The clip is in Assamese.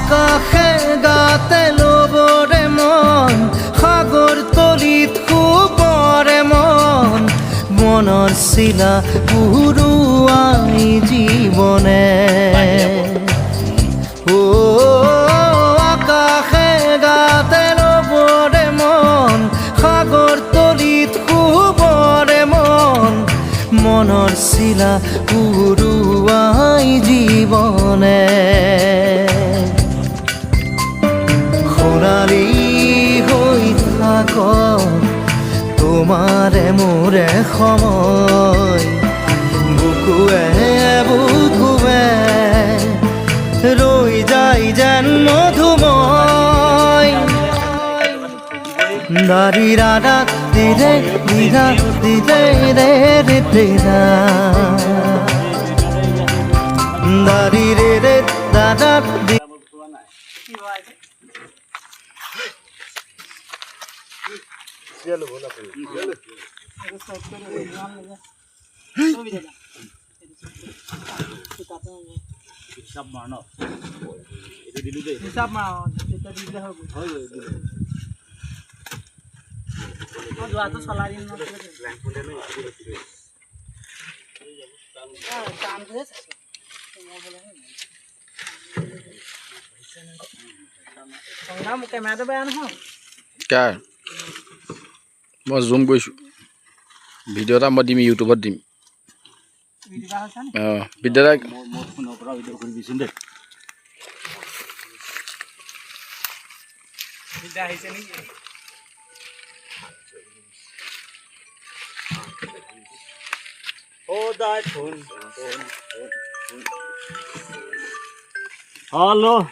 আকাশে গাতে ল'বৰে মন সাগৰ তলিত শুবৰে মন মনৰ চিলা উৰুৱাই জীৱনে আকাশে গাতে ল'বৰে মন সাগৰ তলিত শুবৰে মন মনৰ চিলা উৰুৱাই জীৱনে সোণালী হৈ থাক তোমাৰে মোৰে সময় বুকুৱে বুকুৱে ৰৈ যায় যেন মধুময় দাৰি ৰাধা দিৰে দিৰা দিৰে ৰে ৰে দিৰা দাৰি ৰে ৰে দাদা কেমেৰাটো বেয়া নহয় কাৰ মই জুম কৰিছোঁ ভিডিঅ' এটা মই দিম ইউটিউবত দিম অঁ বিদ্যালয় Halo.